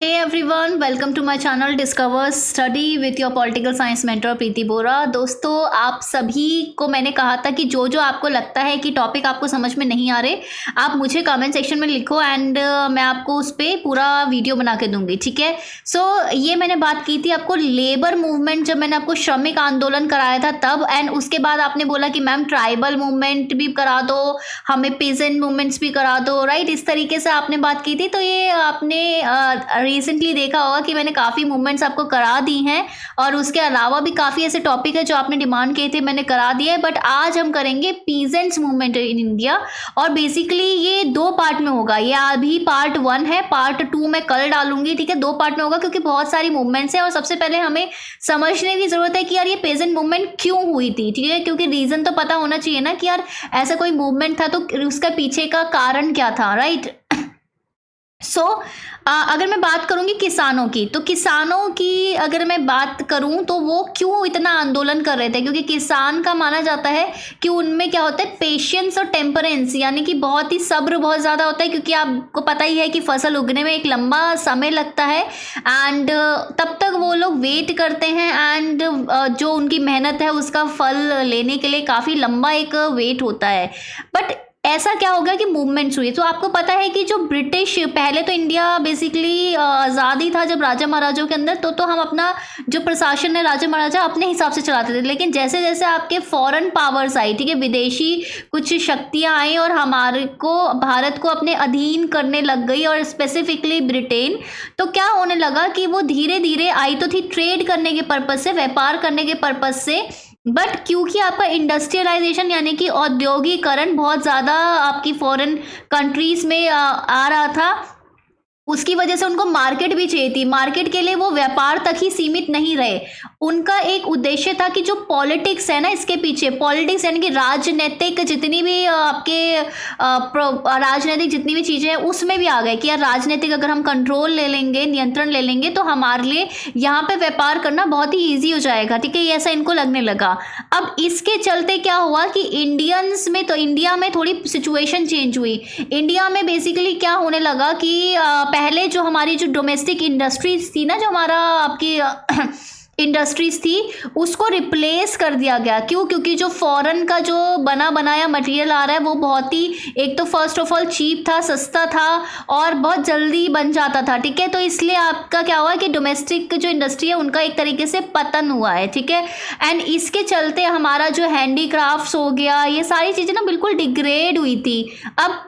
Hey everyone, welcome to my channel Discover Study with your political science mentor प्रीति बोरा। दोस्तों, आप सभी को मैंने कहा था कि जो आपको लगता है कि टॉपिक आपको समझ में नहीं आ रहे, आप मुझे कमेंट सेक्शन में लिखो एंड मैं आपको उस पर पूरा वीडियो बना के दूंगी। ठीक है। ये मैंने बात की थी आपको लेबर मूवमेंट, जब मैंने आपको श्रमिक आंदोलन कराया था तब, एंड उसके बाद आपने बोला कि मैम ट्राइबल मूवमेंट भी करा दो, हमें पीजेंट मूवमेंट्स भी करा दो, राइट। इस तरीके से आपने बात की थी। तो ये आपने रिसेंटली देखा होगा कि मैंने काफ़ी मूवमेंट्स आपको करा दी हैं, और उसके अलावा भी काफ़ी ऐसे टॉपिक है जो आपने डिमांड किए थे, मैंने करा दिया है। बट आज हम करेंगे पीजेंट्स मूवमेंट इन इंडिया, और बेसिकली ये 2 पार्ट में होगा। ये अभी पार्ट 1 है, पार्ट 2 मैं कल डालूंगी। ठीक है, 2 पार्ट में होगा क्योंकि बहुत सारी मूवमेंट्स है। और सबसे पहले हमें समझने की जरूरत है कि यार ये पीजेंट मूवमेंट क्यों हुई थी। ठीक है, क्योंकि रीजन तो पता होना चाहिए ना कि यार ऐसा कोई मूवमेंट था तो उसका पीछे का कारण क्या था, राइट। अगर मैं बात करूंगी किसानों की, तो किसानों की अगर मैं बात करूं तो वो क्यों इतना आंदोलन कर रहे थे, क्योंकि किसान का माना जाता है कि उनमें क्या होता है, पेशेंस और टेम्परेंस, यानी कि बहुत ही सब्र बहुत ज़्यादा होता है। क्योंकि आपको पता ही है कि फसल उगने में एक लंबा समय लगता है, एंड तब तक वो लोग वेट करते हैं, एंड जो उनकी मेहनत है उसका फल लेने के लिए काफ़ी लंबा एक वेट होता है। बट ऐसा क्या हो गया कि मूवमेंट्स हुई। तो आपको पता है कि जो ब्रिटिश, पहले तो इंडिया बेसिकली आज़ादी था जब राजा महाराजाओं के अंदर, तो हम अपना जो प्रशासन है राजा महाराजा अपने हिसाब से चलाते थे। लेकिन जैसे जैसे आपके फॉरेन पावर्स आई, ठीक है, विदेशी कुछ शक्तियां आई और हमारे को, भारत को अपने अधीन करने लग गई, और स्पेसिफिकली ब्रिटेन, तो क्या होने लगा कि वो धीरे धीरे आई तो थी ट्रेड करने के पर्पज से, व्यापार करने के पर्पज से। बट क्योंकि आपका इंडस्ट्रियलाइजेशन यानी कि औद्योगिकरण बहुत ज़्यादा आपकी फॉरेन कंट्रीज़ में आ रहा था, उसकी वजह से उनको मार्केट भी चाहिए थी। मार्केट के लिए वो व्यापार तक ही सीमित नहीं रहे, उनका एक उद्देश्य था कि जो पॉलिटिक्स है ना, इसके पीछे पॉलिटिक्स यानी कि राजनीतिक जितनी भी आपके राजनीतिक जितनी भी चीज़ें हैं उसमें भी आ गए कि यार राजनीतिक अगर हम कंट्रोल ले लेंगे, नियंत्रण ले लेंगे, तो हमारे लिए यहाँ पे व्यापार करना बहुत ही ईजी हो जाएगा। ठीक है, ये ऐसा इनको लगने लगा। अब इसके चलते क्या हुआ कि इंडियंस में, तो इंडिया में थोड़ी सिचुएशन चेंज हुई। इंडिया में बेसिकली क्या होने लगा कि पहले जो हमारी जो डोमेस्टिक इंडस्ट्रीज थी ना, जो हमारा आपकी इंडस्ट्रीज थी, उसको रिप्लेस कर दिया गया। क्यों? क्योंकि जो फॉरेन का जो बना बनाया मटेरियल आ रहा है वो बहुत ही, एक तो फर्स्ट ऑफ ऑल चीप था, सस्ता था, और बहुत जल्दी बन जाता था। ठीक है, तो इसलिए आपका क्या हुआ कि डोमेस्टिक जो इंडस्ट्री है उनका एक तरीके से पतन हुआ है। ठीक है, एंड इसके चलते हमारा जो हैंडीक्राफ्ट्स हो गया, ये सारी चीज़ें ना बिल्कुल डिग्रेड हुई थी। अब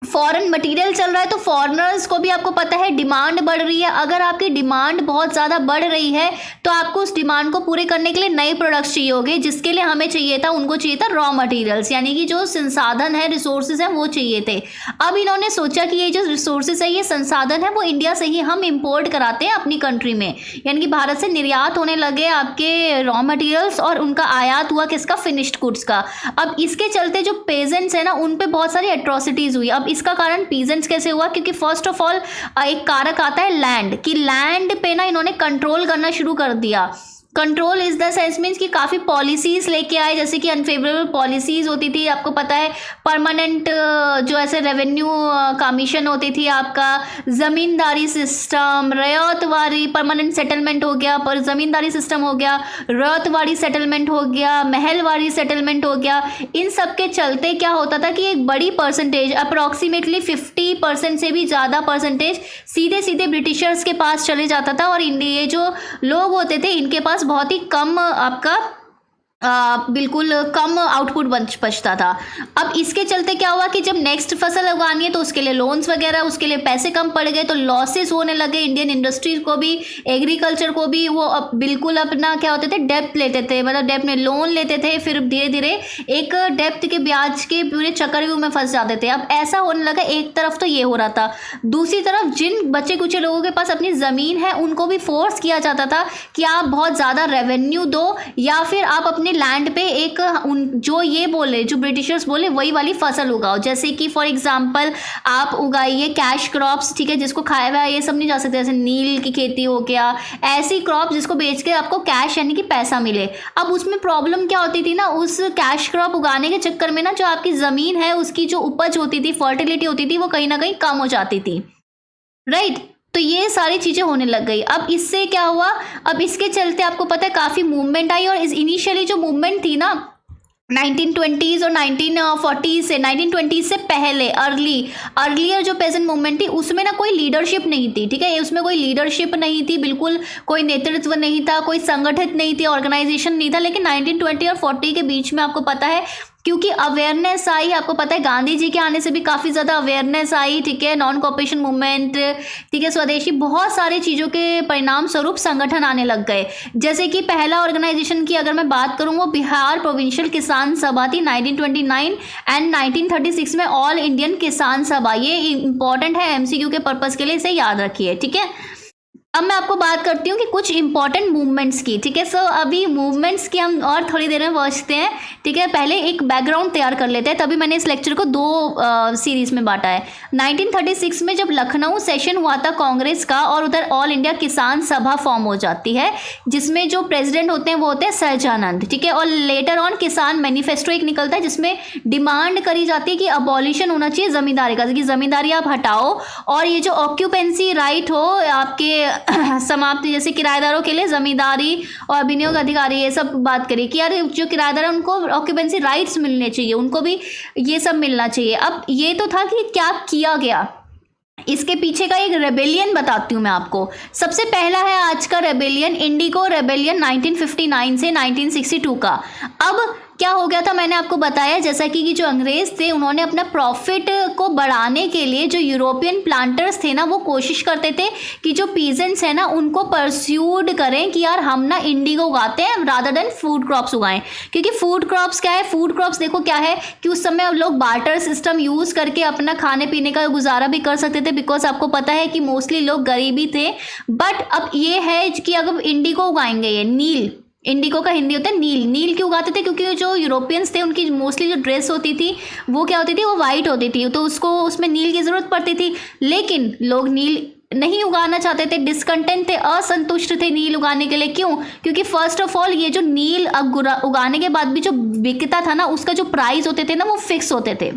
फॉरेन मटेरियल चल रहा है तो फॉरेनर्स को भी आपको पता है डिमांड बढ़ रही है। अगर आपकी डिमांड बहुत ज़्यादा बढ़ रही है तो आपको उस डिमांड को पूरे करने के लिए नए प्रोडक्ट्स चाहिए होंगे, जिसके लिए हमें चाहिए था, उनको चाहिए था रॉ मटेरियल्स, यानी कि जो संसाधन है, रिसोर्सेज हैं, वो चाहिए थे। अब इन्होंने सोचा कि ये जो रिसोर्सेज है, ये संसाधन है, वो इंडिया से ही हम इम्पोर्ट कराते हैं अपनी कंट्री में, यानी कि भारत से निर्यात होने लगे आपके रॉ मटेरियल्स, और उनका आयात हुआ किसका, फिनिश्ड गुड्स का। अब इसके चलते जो पेजेंट्स है ना, उन पे बहुत सारी एट्रोसिटीज हुई। अब इसका कारण पीजेंट्स कैसे हुआ, क्योंकि फर्स्ट ऑफ ऑल एक कारक आता है लैंड, कि लैंड पे ना इन्होंने कंट्रोल करना शुरू कर दिया। Control is the sense means कि काफ़ी पॉलिसीज लेके आए, जैसे कि अनफेवरेबल पॉलिसीज होती थी, आपको पता है परमानेंट जो ऐसे रेवेन्यू कमीशन होती थी, आपका ज़मींदारी सिस्टम, रयतवारी, परमानेंट सेटलमेंट हो गया, पर ज़मींदारी सिस्टम हो गया, रयतवाड़ी सेटलमेंट हो गया, महलवाड़ी सेटलमेंट हो गया। इन सब के चलते क्या होता था कि एक बड़ी परसेंटेज, अप्रॉक्सीमेटली 50% से भी ज़्यादा परसेंटेज सीधे सीधे ब्रिटिशर्स के पास चले जाता था, और इंडिया जो लोग होते थे इनके पास बहुत ही कम आपका बिल्कुल कम आउटपुट बचता था। अब इसके चलते क्या हुआ कि जब नेक्स्ट फसल उगानी है तो उसके लिए लोन्स वगैरह, उसके लिए पैसे कम पड़ गए, तो लॉसेस होने लगे इंडियन इंडस्ट्रीज को भी, एग्रीकल्चर को भी। वो अब बिल्कुल अपना क्या होते थे, डेप्थ लेते थे, मतलब डेप्थ में लोन लेते थे, फिर धीरे धीरे एक डेप्थ के ब्याज के पूरे चक्रव्यूह में फंस जाते थे। अब ऐसा होने लगा, एक तरफ तो ये हो रहा था, दूसरी तरफ जिन बच्चे कुछ लोगों के पास अपनी ज़मीन है उनको भी फोर्स किया जाता था कि आप बहुत ज़्यादा रेवेन्यू दो, या फिर आप अपने लैंड पे एक जो ये बोले, जो ब्रिटिशर्स बोले वही वाली फसल उगाओ। जैसे कि फॉर एग्जांपल आप उगाइए कैश क्रॉप्स, ठीक है, जिसको खाया हुआ ये सब नहीं जा सकते, जैसे नील की खेती हो गया, ऐसी क्रॉप जिसको बेच के आपको कैश यानी कि पैसा मिले। अब उसमें प्रॉब्लम क्या होती थी ना, उस कैश क्रॉप उगाने के चक्कर में ना जो आपकी ज़मीन है उसकी जो उपज होती थी, फर्टिलिटी होती थी, वो कहीं ना कहीं कम हो जाती थी, राइट। तो ये सारी चीज़ें होने लग गई। अब इससे क्या हुआ, अब इसके चलते आपको पता है काफ़ी मूवमेंट आई, और इस इनिशियली जो मूवमेंट थी ना 1920s और 1940 से 1920 से पहले अर्लियर जो पेजेंट मूवमेंट थी उसमें ना कोई लीडरशिप नहीं थी, ठीक है, उसमें कोई लीडरशिप नहीं थी, बिल्कुल कोई नेतृत्व नहीं था, कोई संगठित नहीं थी, ऑर्गेनाइजेशन नहीं था। लेकिन 1920 और 40 के बीच में आपको पता है क्योंकि अवेयरनेस आई, आपको पता है गांधी जी के आने से भी काफ़ी ज़्यादा अवेयरनेस आई, ठीक है, नॉन कॉपरेशन मूवमेंट, ठीक है, स्वदेशी, बहुत सारी चीज़ों के परिणाम स्वरूप संगठन आने लग गए। जैसे कि पहला ऑर्गेनाइजेशन की अगर मैं बात करूँ वो बिहार प्रोविंशियल किसान सभा थी 1929, एंड 1936 में ऑल इंडियन किसान सभा। ये इंपॉर्टेंट है एमसीक्यू के पर्पज़ के लिए, इसे याद रखिए, ठीक है। अब मैं आपको बात करती हूँ कि कुछ इंपॉर्टेंट मूवमेंट्स की, ठीक है। सो अभी मूवमेंट्स की हम और थोड़ी देर में पहुँचते हैं, ठीक है। पहले एक बैकग्राउंड तैयार कर लेते हैं, तभी मैंने इस लेक्चर को दो सीरीज में बांटा है। 1936 में जब लखनऊ सेशन हुआ था कांग्रेस का, और उधर ऑल इंडिया किसान सभा फॉर्म हो जाती है, जिसमें जो प्रेसिडेंट होते हैं वो होते हैं सहजानंद, ठीक है। और लेटर ऑन किसान मैनिफेस्टो एक निकलता है जिसमें डिमांड करी जाती है कि अबॉलिशन होना चाहिए जमींदारी का, कि जमींदारी आप हटाओ, और ये जो ऑक्यूपेंसी राइट हो आपके समाप्ति, जैसे किराएदारों के लिए जमींदारी और विनियोग अधिकारी, ये सब बात करिए कि यार जो किराएदार हैं उनको ऑक्यूपेंसी राइट्स मिलने चाहिए, उनको भी ये सब मिलना चाहिए। अब ये तो था कि क्या किया गया, इसके पीछे का एक रेबेलियन बताती हूँ मैं आपको। सबसे पहला है आज का रेबेलियन, इंडिगो रेबेलियन 1959 से 1962 का। अब क्या हो गया था, मैंने आपको बताया जैसा कि जो अंग्रेज थे उन्होंने अपना प्रॉफिट को बढ़ाने के लिए जो यूरोपियन प्लांटर्स थे ना वो कोशिश करते थे कि जो पीजेंट्स हैं ना उनको परस्यूड करें कि यार हम ना इंडिगो उगाते हैं रादर देन फूड क्रॉप्स उगाएं। क्योंकि फूड क्रॉप्स क्या है, फूड क्रॉप्स देखो क्या है कि उस समय लोग बार्टर सिस्टम यूज़ करके अपना खाने पीने का गुजारा भी कर सकते थे, बिकॉज आपको पता है कि मोस्टली लोग गरीबी थे। बट अब ये है कि अगर इंडिगो उगाएंगे, ये नील, इंडिगो का हिंदी होता है नील। नील क्यों उगाते थे, क्योंकि जो यूरोपियंस थे उनकी मोस्टली जो ड्रेस होती थी वो क्या होती थी, वो वाइट होती थी, तो उसको उसमें नील की ज़रूरत पड़ती थी। लेकिन लोग नील नहीं उगाना चाहते थे, डिसकंटेंट थे, असंतुष्ट थे नील उगाने के लिए। क्यों? क्योंकि फर्स्ट ऑफ ऑल ये जो नील उगाने के बाद भी जो बिकता था ना उसका जो प्राइस होते थे ना वो फिक्स होते थे।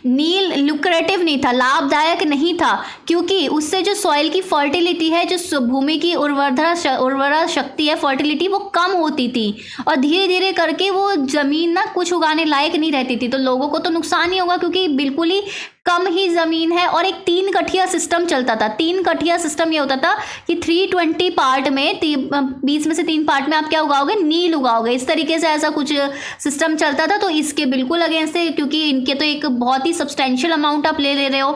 नील लुक्रेटिव नहीं था, लाभदायक नहीं था, क्योंकि उससे जो सॉइल की फर्टिलिटी है, जो भूमि की उर्वरा शक्ति है, फर्टिलिटी, वो कम होती थी और धीरे धीरे करके वो जमीन ना कुछ उगाने लायक नहीं रहती थी। तो लोगों को तो नुकसान ही होगा क्योंकि बिल्कुल ही कम ही ज़मीन है। और एक 3 कठिया सिस्टम चलता था। 3 कठिया सिस्टम ये होता था कि 320 पार्ट में 20 में से 3 पार्ट में आप क्या उगाओगे, नील उगाओगे। इस तरीके से ऐसा कुछ सिस्टम चलता था। तो इसके बिल्कुल अगेंस्ट है, क्योंकि इनके तो एक बहुत ही सब्सटेंशियल अमाउंट आप ले रहे हो।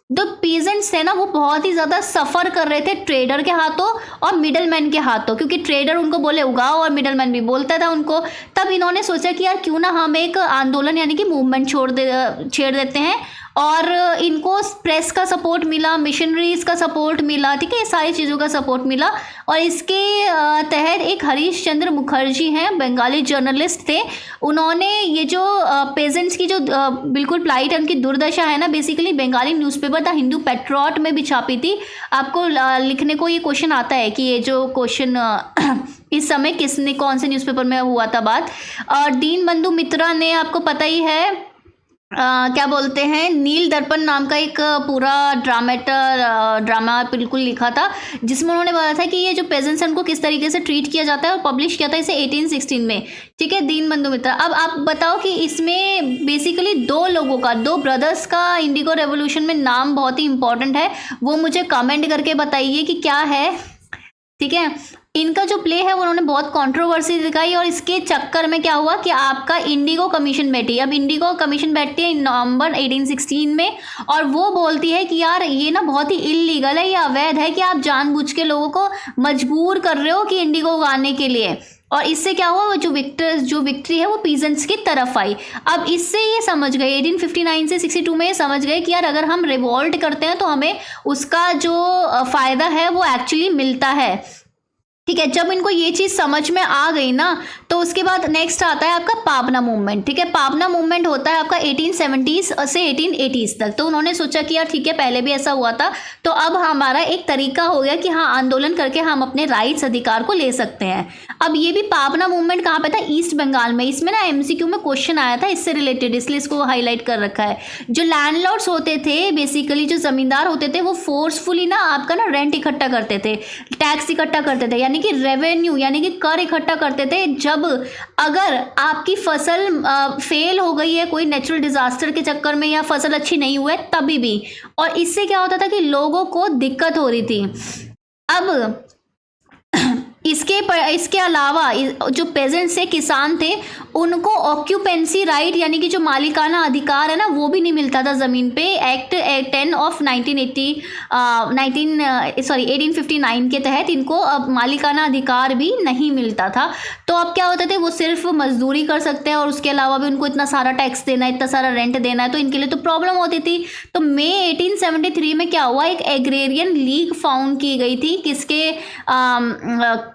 तो पीजेंट्स थे ना वो बहुत ही ज़्यादा सफ़र कर रहे थे ट्रेडर के हाथों और मिडलमैन के हाथों, क्योंकि ट्रेडर उनको बोले उगाओ और मिडलमैन भी बोलता था उनको। तब इन्होंने सोचा कि यार क्यों ना हम एक आंदोलन यानी कि मूवमेंट छेड़ देते हैं, और इनको प्रेस का सपोर्ट मिला, मिशनरीज का सपोर्ट मिला, ठीक है, ये सारी चीज़ों का सपोर्ट मिला। और इसके तहत एक हरीश चंद्र मुखर्जी हैं, बंगाली जर्नलिस्ट थे, उन्होंने ये जो पेजेंट्स की जो बिल्कुल प्लाइट है, उनकी दुर्दशा है ना, basically Bengali newspaper the Hindu patriot में भी छापी थी। आपको लिखने को ये क्वेश्चन आता है कि ये जो क्वेश्चन इस समय किसने कौन से न्यूज़पेपर में हुआ था बात। और दीनबंधु मित्रा ने, आपको पता ही है, क्या बोलते हैं, नील दर्पण नाम का एक पूरा ड्रामा बिल्कुल लिखा था, जिसमें उन्होंने बताया था कि ये जो पेजेंट्स हैं उनको किस तरीके से ट्रीट किया जाता है, और पब्लिश किया था इसे 1816 में, ठीक है, दीनबंधु मित्रा। अब आप बताओ कि इसमें बेसिकली 2 लोगों का, 2 ब्रदर्स का इंडिगो रेवोल्यूशन में नाम बहुत ही इंपॉर्टेंट है, वो मुझे कमेंट करके बताइए कि क्या है, ठीक है। इनका जो प्ले है वो उन्होंने बहुत कंट्रोवर्सी दिखाई, और इसके चक्कर में क्या हुआ कि आपका इंडिगो कमीशन बैठी। अब इंडिगो कमीशन बैठती है नवंबर 1816 में, और वो बोलती है कि यार ये ना बहुत ही इलीगल है, ये अवैध है कि आप जानबूझ के लोगों को मजबूर कर रहे हो कि इंडिगो उगाने के लिए। और इससे क्या हुआ, जो विक्ट्री है वो पीजेंट्स की तरफ आई। अब इससे ये समझ गए 1859 से 62 में ये समझ गए कि यार अगर हम रिवोल्ट करते हैं तो हमें उसका जो फ़ायदा है वो एक्चुअली मिलता है। ठीक है। जब इनको ये चीज़ समझ में आ गई ना, तो उसके बाद नेक्स्ट आता है आपका पावना मूवमेंट। ठीक है, पावना मूवमेंट होता है आपका 1870s से 1880s तक। तो उन्होंने सोचा कि यार ठीक है, पहले भी ऐसा हुआ था, तो अब हमारा एक तरीका हो गया कि हाँ, आंदोलन करके हम अपने राइट्स अधिकार को ले सकते हैं। अब ये भी पावना मूवमेंट कहाँ पे था? ईस्ट बंगाल में। इसमें ना एमसीक्यू में क्वेश्चन आया था इससे रिलेटेड, इसलिए इसको हाईलाइट कर रखा है। जो लैंडलॉर्ड्स होते थे, बेसिकली जो जमींदार होते थे, वो फोर्सफुली ना आपका ना रेंट इकट्ठा करते थे, टैक्स इकट्ठा करते थे, यानी कि रेवेन्यू यानी कि कर इकट्ठा करते थे। जब अगर आपकी फसल फेल हो गई है कोई नेचुरल डिजास्टर के चक्कर में, या फसल अच्छी नहीं हुई है तभी भी, और इससे क्या होता था कि लोगों को दिक्कत हो रही थी। अब इसके अलावा जो पेजेंट्स से किसान थे, उनको ऑक्यूपेंसी राइट यानी कि जो मालिकाना अधिकार है ना, वो भी नहीं मिलता था ज़मीन पे। एक्ट 10 ऑफ 1859 के तहत इनको अब मालिकाना अधिकार भी नहीं मिलता था। तो अब क्या होता थे, वो सिर्फ मजदूरी कर सकते हैं और उसके अलावा भी उनको इतना सारा टैक्स देना है, इतना सारा रेंट देना है, तो इनके लिए तो प्रॉब्लम होती थी। तो मई 1873 में क्या हुआ, एक एग्रेरियन लीग फाउंड की गई थी। किसके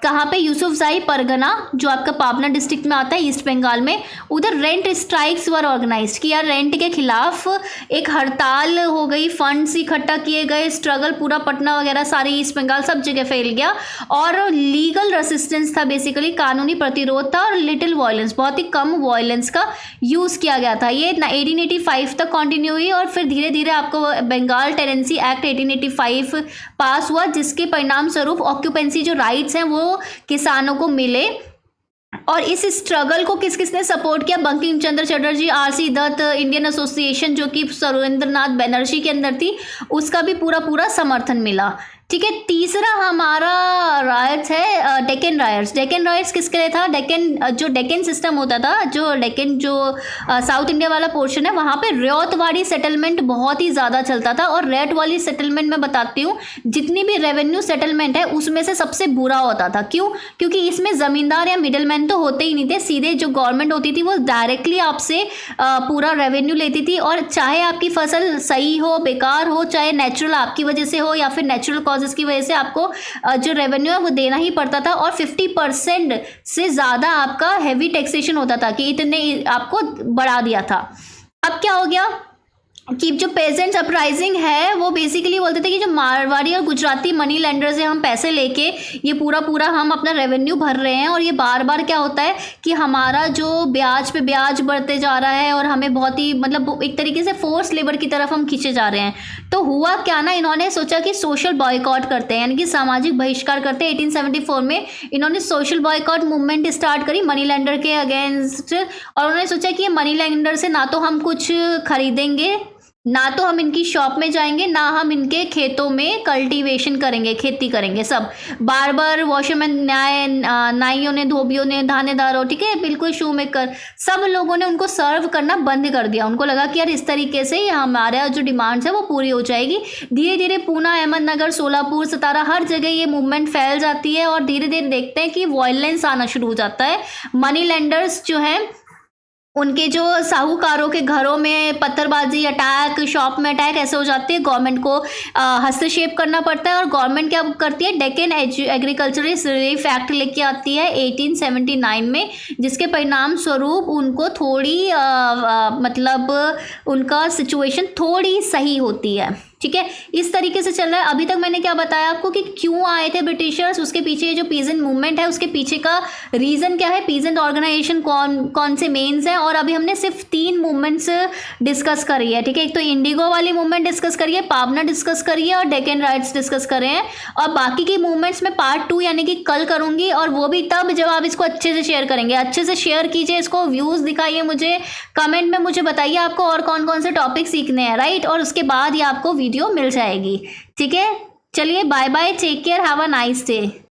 कहाँ पे? यूसुफजाई परगना, जो आपका पावना डिस्ट्रिक्ट में आता है, ईस्ट बंगाल में। उधर रेंट स्ट्राइक्स वर ऑर्गेनाइज किया, रेंट के खिलाफ एक हड़ताल हो गई, फंड्स इकट्ठा किए गए, स्ट्रगल पूरा पटना वगैरह सारे ईस्ट बंगाल सब जगह फैल गया, और लीगल रेसिस्टेंस था, बेसिकली कानूनी प्रतिरोध था, और लिटिल वायलेंस, बहुत ही कम वायलेंस का यूज़ किया गया था। ये 1885 तक कंटिन्यू हुई, और फिर धीरे धीरे आपको बंगाल टेनेंसी एक्ट 1885 पास हुआ, जिसके परिणाम स्वरूप ऑक्यूपेंसी जो राइट्स हैं वो किसानों को मिले। और इस स्ट्रगल को किस किसने सपोर्ट किया? Bankim Chandra Chatterjee, R C Dutt, Indian Association जो कि सुरेंद्रनाथ बनर्जी के अंदर थी, उसका भी पूरा पूरा समर्थन मिला। ठीक है। तीसरा हमारा रायट्स है डेक्कन रायट्स। डेक्कन रायट्स किसके लिए था? जो डेक्कन सिस्टम होता था, जो डेक्कन जो साउथ इंडिया वाला पोर्शन है, वहाँ पे रैयतवाड़ी सेटलमेंट बहुत ही ज़्यादा चलता था। और रैयत वाली सेटलमेंट मैं बताती हूँ, जितनी भी रेवेन्यू सेटलमेंट है उसमें से सबसे बुरा होता था। क्यों? क्योंकि इसमें ज़मींदार या मिडलमैन तो होते ही नहीं थे, सीधे जो गवर्नमेंट होती थी वो डायरेक्टली आपसे पूरा रेवेन्यू लेती थी। और चाहे आपकी फसल सही हो, बेकार हो, चाहे नेचुरल आपकी वजह से हो या फिर नेचुरल कॉजेस की वजह से, आपको जो रेवेन्यू है वो देना ही पड़ता था। और 50% से ज़्यादा आपका हैवी टैक्सेशन होता था, कि इतने आपको बढ़ा दिया था। अब क्या हो गया कि जो पेजेंट्स अपराइजिंग है वो बेसिकली बोलते थे कि जो मारवाड़ी और गुजराती मनी लेंडर से हम पैसे लेके ये पूरा पूरा हम अपना रेवेन्यू भर रहे हैं, और ये बार बार क्या होता है कि हमारा जो ब्याज पे ब्याज बढ़ते जा रहा है, और हमें बहुत ही मतलब एक तरीके से फोर्स लेबर की तरफ हम खींचे जा रहे हैं। तो हुआ क्या ना, इन्होंने सोचा कि सोशल बॉयकॉट करते हैं, यानी कि सामाजिक बहिष्कार करते हैं। 1874 में इन्होंने सोशल बॉयकॉट मूवमेंट स्टार्ट करी मनी लेंडर के अगेंस्ट, और उन्होंने सोचा कि ये मनी लेंडर से ना तो हम कुछ खरीदेंगे, ना तो हम इनकी शॉप में जाएंगे, ना हम इनके खेतों में कल्टीवेशन करेंगे, खेती करेंगे। सब बार बार वॉशरमैन, नाइयों ने, धोबियों ने, थानेदारों, ठीक है, बिल्कुल शू मेकर, सब लोगों ने उनको सर्व करना बंद कर दिया। उनको लगा कि यार इस तरीके से हमारा जो डिमांड्स है वो पूरी हो जाएगी। धीरे धीरे पूना, अहमदनगर, सोलापुर, सतारा, हर जगह ये मूवमेंट फैल जाती है, और धीरे धीरे देखते हैं कि वायलेंस आना शुरू हो जाता है। मनी लेंडर्स जो हैं, उनके जो साहूकारों के घरों में पत्थरबाजी, अटैक, शॉप में अटैक ऐसे हो जाते हैं। गवर्नमेंट को हस्तक्षेप करना पड़ता है, और गवर्नमेंट क्या करती है, डेक्कन एग्रीकल्चरल रिलीफ एक्ट लेके आती है 1879 में, जिसके परिणाम स्वरूप उनको थोड़ी मतलब उनका सिचुएशन थोड़ी सही होती है। ठीक है, इस तरीके से चल रहा है। अभी तक मैंने क्या बताया आपको कि क्यों आए थे ब्रिटिशर्स, उसके पीछे जो पीजेंट मूवमेंट है उसके पीछे का रीज़न क्या है, पीजेंट ऑर्गेनाइजेशन कौन से मेन्स हैं। और अभी हमने सिर्फ 3 मूवमेंट्स डिस्कस करी है। ठीक है, एक तो इंडिगो वाली मूवमेंट डिस्कस करी है, पावना डिस्कस करी है, और डेक्कन राइट्स डिस्कस करे हैं। और बाकी की मूवमेंट्स में पार्ट 2 यानी कि कल करूँगी, और वो भी तब जब आप इसको अच्छे से शेयर करेंगे। अच्छे से शेयर कीजिए इसको, व्यूज़ दिखाइए मुझे, कमेंट में मुझे बताइए आपको और कौन कौन से टॉपिक सीखने हैं, राइट। और उसके बाद ये आपको वीडियो मिल जाएगी। ठीक है, चलिए bye bye, take care, have a nice day.